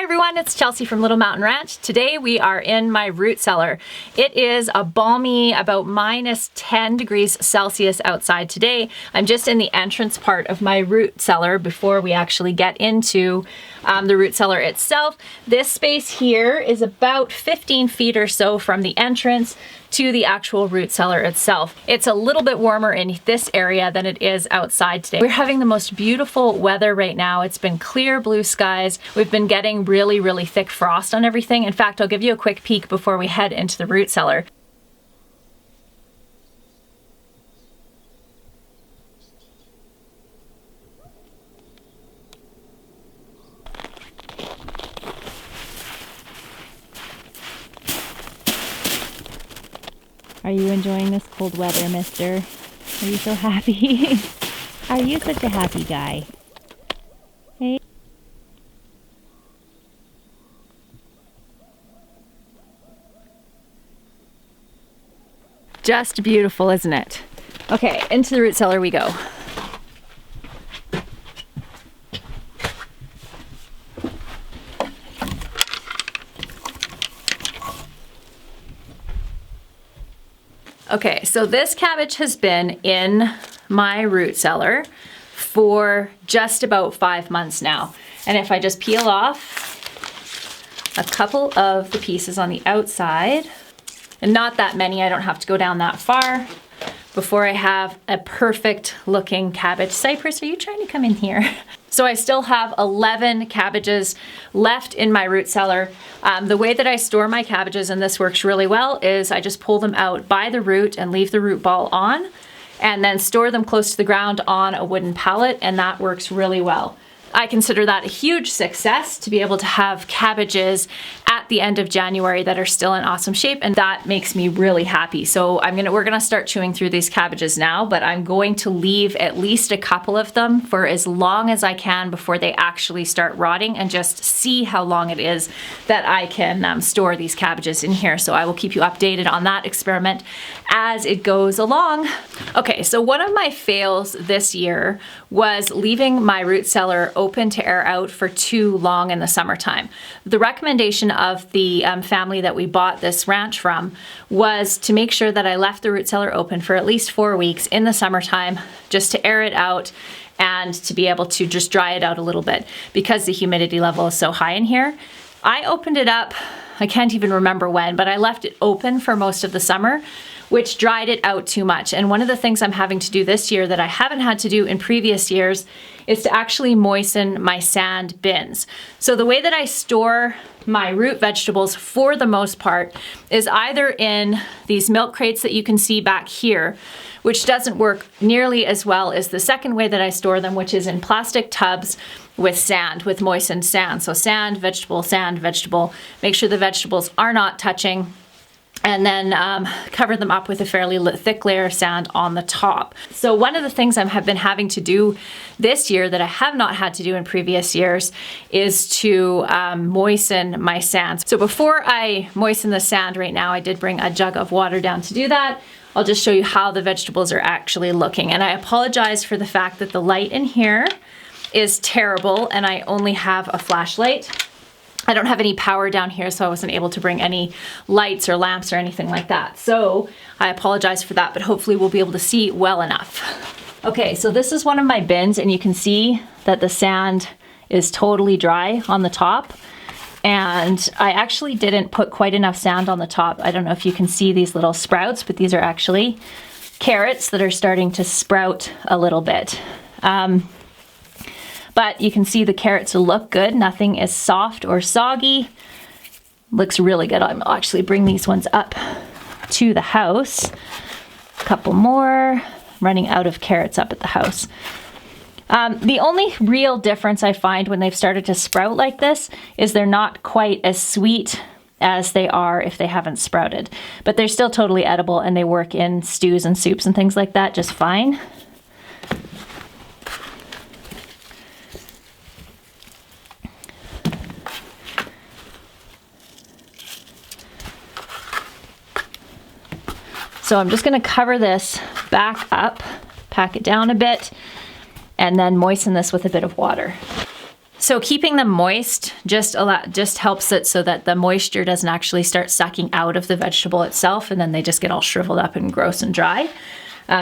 everyone, it's Chelsea from Little Mountain Ranch. Today we are in my root cellar. It is a balmy about -10 degrees Celsius outside today. I'm just in the entrance part of my root cellar before we actually get into the root cellar itself. This space here is about 15 feet or so from the entrance to the actual root cellar itself. It's a little bit warmer in this area than it is outside today. We're having the most beautiful weather right now. It's been clear blue skies. We've been getting really thick frost on everything. In fact, I'll give you a quick peek before we head into the root cellar. Are you enjoying this cold weather, mister? Are you so happy? Are you such a happy guy? Hey. Just beautiful, isn't it? Okay, into the root cellar we go. Okay, so this cabbage has been in my root cellar for just about 5 months now. And if I just peel off a couple of the pieces on the outside, and not that many, I don't have to go down that far before I have a perfect looking cabbage. Cypress, are you trying to come in here? So I still have 11 cabbages left in my root cellar. The way that I store my cabbages, and this works really well, is I just pull them out by the root and leave the root ball on, and then store them close to the ground on a wooden pallet, and that works really well. I consider that a huge success to be able to have cabbages at the end of January that are still in awesome shape, and that makes me really happy. So we're gonna start chewing through these cabbages now, but I'm going to leave at least a couple of them for as long as I can before they actually start rotting, and just see how long it is that I can store these cabbages in here. So I will keep you updated on that experiment as it goes along. Okay, so one of my fails this year was leaving my root cellar open to air out for too long in the summertime. The recommendation of the family that we bought this ranch from was to make sure that I left the root cellar open for at least 4 weeks in the summertime, just to air it out and to be able to just dry it out a little bit, because the humidity level is so high in here. I opened it up, I can't even remember when, but I left it open for most of the summer, which dried it out too much. And one of the things I'm having to do this year that I haven't had to do in previous years is to actually moisten my sand bins. So the way that I store my root vegetables for the most part is either in these milk crates that you can see back here, which doesn't work nearly as well as the second way that I store them, which is in plastic tubs with sand, with moistened sand. So sand, vegetable. Make sure the vegetables are not touching, and then cover them up with a fairly thick layer of sand on the top. So one of the things I have been having to do this year that I have not had to do in previous years is to moisten my sand. So before I moisten the sand right now, I did bring a jug of water down to do that. I'll just show you how the vegetables are actually looking. And I apologize for the fact that the light in here is terrible and I only have a flashlight. I don't have any power down here, so I wasn't able to bring any lights or lamps or anything like that. So I apologize for that, but hopefully we'll be able to see well enough. Okay, so this is one of my bins, and you can see that the sand is totally dry on the top. And I actually didn't put quite enough sand on the top. I don't know if you can see these little sprouts, but these are actually carrots that are starting to sprout a little bit. But you can see the carrots look good. Nothing is soft or soggy. Looks really good. I'll actually bring these ones up to the house. A couple more. Running out of carrots up at the house. The only real difference I find when they've started to sprout like this is they're not quite as sweet as they are if they haven't sprouted. But they're still totally edible, and they work in stews and soups and things like that just fine. So I'm just gonna cover this back up, pack it down a bit, and then moisten this with a bit of water. So keeping them moist just helps it so that the moisture doesn't actually start sucking out of the vegetable itself, and then they just get all shriveled up and gross and dry.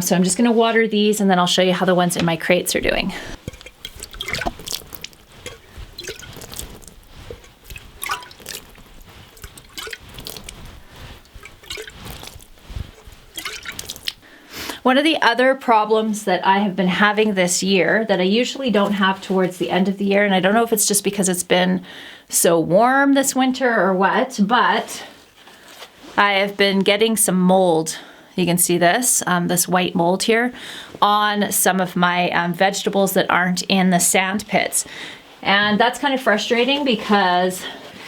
So I'm just going to water these, and then I'll show you how the ones in my crates are doing. One of the other problems that I have been having this year that I usually don't have towards the end of the year, and I don't know if it's just because it's been so warm this winter or what, but I have been getting some mold. You can see this, this white mold here on some of my vegetables that aren't in the sand pits. And that's kind of frustrating because,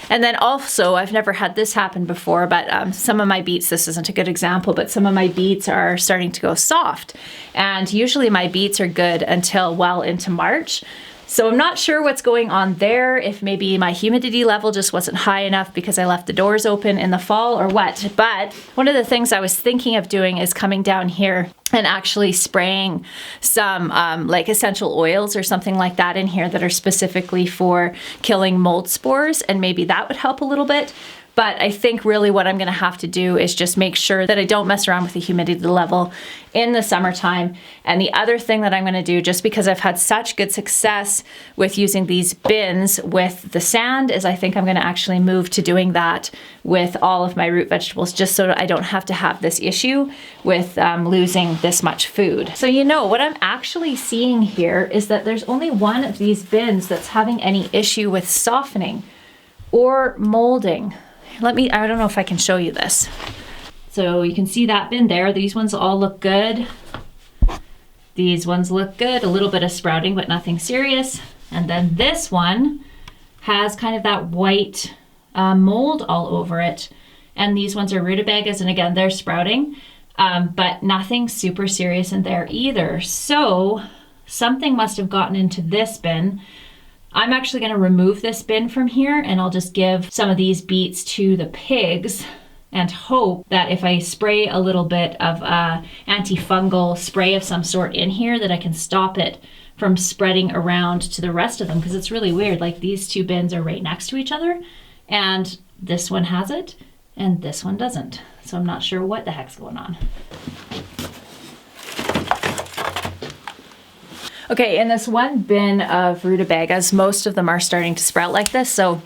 and then also, I've never had this happen before, but some of my beets, this isn't a good example, but some of my beets are starting to go soft. And usually my beets are good until well into March. So I'm not sure what's going on there, if maybe my humidity level just wasn't high enough because I left the doors open in the fall or what. But one of the things I was thinking of doing is coming down here and actually spraying some like essential oils or something like that in here that are specifically for killing mold spores, and maybe that would help a little bit. But I think really what I'm going to have to do is just make sure that I don't mess around with the humidity level in the summertime. And the other thing that I'm going to do, just because I've had such good success with using these bins with the sand, is I think I'm going to actually move to doing that with all of my root vegetables, just so that I don't have to have this issue with losing this much food. So what I'm actually seeing here is that there's only one of these bins that's having any issue with softening or molding. I don't know if I can show you this. So you can see that bin there. These ones all look good. These ones look good. A little bit of sprouting, but nothing serious. And then this one has kind of that white mold all over it. And these ones are rutabagas, and again, they're sprouting, but nothing super serious in there either. So something must have gotten into this bin. I'm actually going to remove this bin from here, and I'll just give some of these beets to the pigs and hope that if I spray a little bit of antifungal spray of some sort in here, that I can stop it from spreading around to the rest of them, because it's really weird. Like, these two bins are right next to each other, and this one has it and this one doesn't. So I'm not sure what the heck's going on. Okay, in this one bin of rutabagas, most of them are starting to sprout like this. So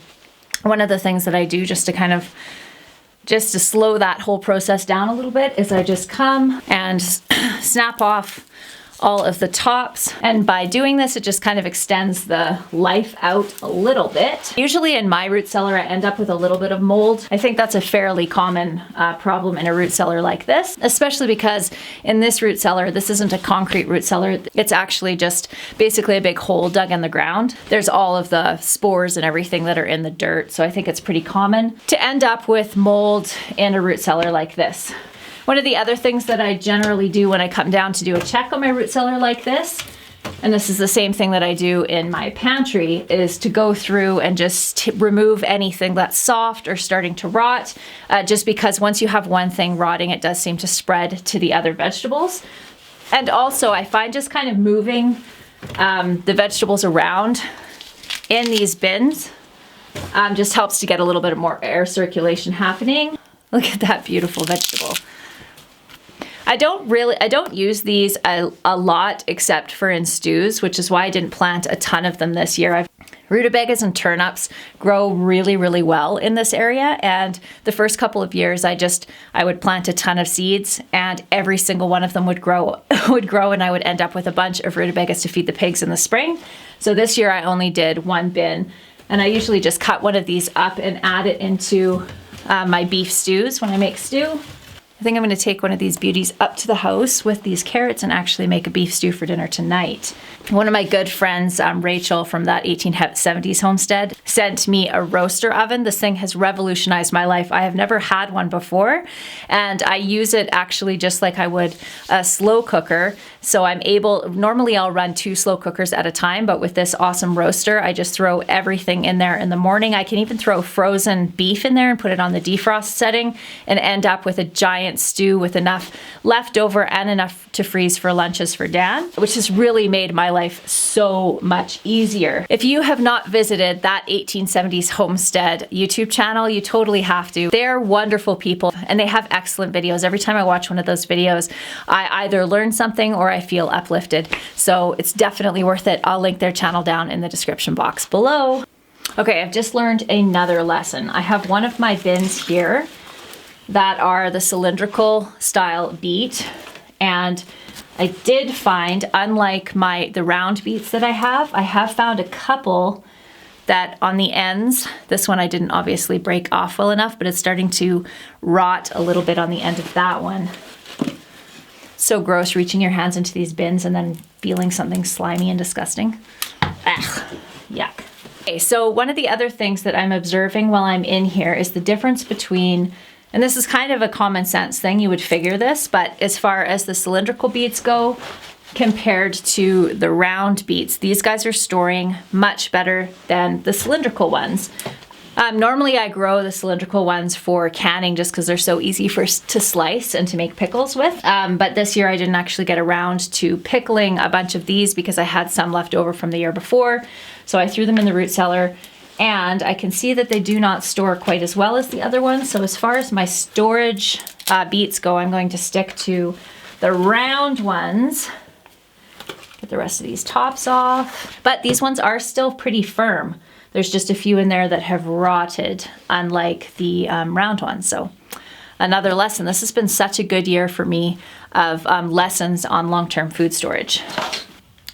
one of the things that I do just to slow that whole process down a little bit is I just come and snap off all of the tops. And by doing this, it just kind of extends the life out a little bit. Usually in my root cellar, I end up with a little bit of mold. I think that's a fairly common problem in a root cellar like this, especially because in this root cellar, this isn't a concrete root cellar. It's actually just basically a big hole dug in the ground. There's all of the spores and everything that are in the dirt. So I think it's pretty common to end up with mold in a root cellar like this. One of the other things that I generally do when I come down to do a check on my root cellar like this, and this is the same thing that I do in my pantry, is to go through and just remove anything that's soft or starting to rot, just because once you have one thing rotting, it does seem to spread to the other vegetables. And also I find just kind of moving the vegetables around in these bins just helps to get a little bit more air circulation happening. Look at that beautiful vegetable. I don't use these a lot except for in stews, which is why I didn't plant a ton of them this year. Rutabagas and turnips grow really, really well in this area, and the first couple of years I would plant a ton of seeds, and every single one of them would grow, and I would end up with a bunch of rutabagas to feed the pigs in the spring. So this year I only did one bin, and I usually just cut one of these up and add it into my beef stews when I make stew. I think I'm going to take one of these beauties up to the house with these carrots and actually make a beef stew for dinner tonight. One of my good friends, Rachel from that 1870s homestead, sent me a roaster oven. This thing has revolutionized my life. I have never had one before, and I use it actually just like I would a slow cooker. So I'm able, normally I'll run 2 slow cookers at a time, but with this awesome roaster, I just throw everything in there in the morning. I can even throw frozen beef in there and put it on the defrost setting and end up with a giant stew with enough left over and enough to freeze for lunches for Dan, which has really made my life so much easier. If you have not visited that 1870s Homestead YouTube channel, you totally have to. They're wonderful people and they have excellent videos. Every time I watch one of those videos, I either learn something or I feel uplifted. So it's definitely worth it. I'll link their channel down in the description box below. Okay, I've just learned another lesson. I have one of my bins here that are the cylindrical style beet, and I did find, unlike the round beets that I have found a couple that on the ends, this one I didn't obviously break off well enough, but it's starting to rot a little bit on the end of that one. So gross reaching your hands into these bins and then feeling something slimy and disgusting. Ugh, yuck. Okay, so one of the other things that I'm observing while I'm in here is the difference between, and this is kind of a common sense thing, you would figure this, but as far as the cylindrical beets go, compared to the round beets, these guys are storing much better than the cylindrical ones. Normally I grow the cylindrical ones for canning just because they're so easy to slice and to make pickles with. But this year I didn't actually get around to pickling a bunch of these because I had some left over from the year before. So I threw them in the root cellar, and I can see that they do not store quite as well as the other ones. So as far as my storage beets go, I'm going to stick to the round ones. Get the rest of these tops off. But these ones are still pretty firm. There's just a few in there that have rotted, unlike the round ones. So another lesson. This has been such a good year for me of lessons on long-term food storage.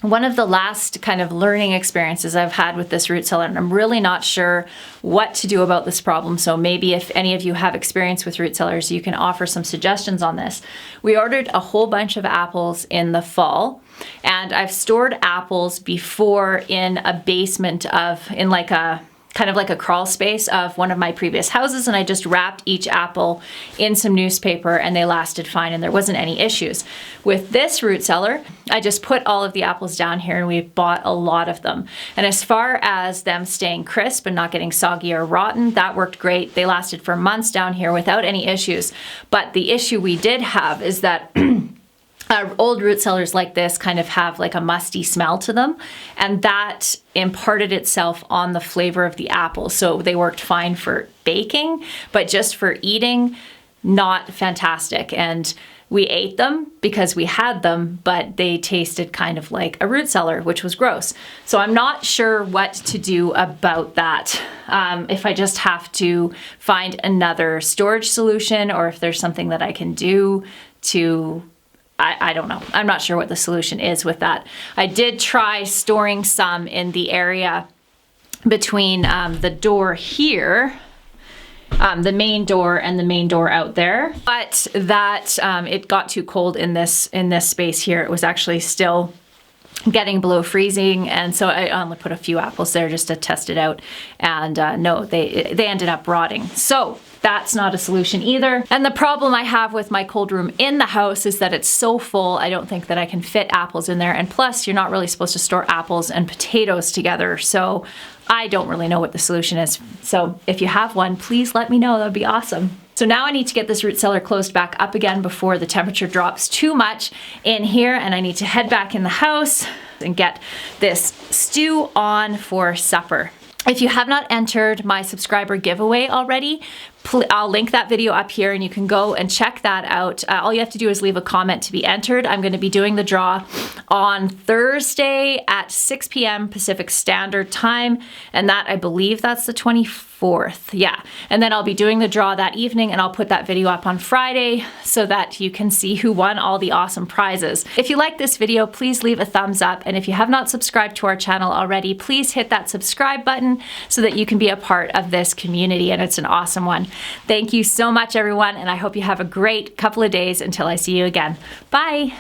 One of the last kind of learning experiences I've had with this root cellar, and I'm really not sure what to do about this problem, so maybe if any of you have experience with root cellars, you can offer some suggestions on this. We ordered a whole bunch of apples in the fall, and I've stored apples before in a basement in like a kind of like a crawl space of one of my previous houses, and I just wrapped each apple in some newspaper and they lasted fine and there wasn't any issues. With this root cellar, I just put all of the apples down here and we bought a lot of them. And as far as them staying crisp and not getting soggy or rotten, that worked great. They lasted for months down here without any issues. But the issue we did have is that old root cellars like this kind of have like a musty smell to them, and that imparted itself on the flavor of the apple. So they worked fine for baking, but just for eating, not fantastic. And we ate them because we had them, but they tasted kind of like a root cellar, which was gross. So I'm not sure what to do about that. If I just have to find another storage solution, or if there's something that I can do to I don't know. I'm not sure what the solution is with that. I did try storing some in the area between the door here, the main door and the main door out there, but that it got too cold in this space here. It was actually still getting below freezing, and so I only put a few apples there just to test it out, and no, they ended up rotting. So that's not a solution either. And the problem I have with my cold room in the house is that it's so full, I don't think that I can fit apples in there. And plus, you're not really supposed to store apples and potatoes together. So I don't really know what the solution is. So if you have one, please let me know. That would be awesome. So now I need to get this root cellar closed back up again before the temperature drops too much in here, and I need to head back in the house and get this stew on for supper. If you have not entered my subscriber giveaway already, I'll link that video up here and you can go and check that out. All you have to do is leave a comment to be entered. I'm going to be doing the draw on Thursday at 6 p.m. Pacific Standard Time, and that, I believe that's the 24th. Yeah, and then I'll be doing the draw that evening, and I'll put that video up on Friday so that you can see who won all the awesome prizes. If you like this video, please leave a thumbs up, and if you have not subscribed to our channel already, please hit that subscribe button so that you can be a part of this community, and it's an awesome one. Thank you so much, everyone, and I hope you have a great couple of days until I see you again. Bye!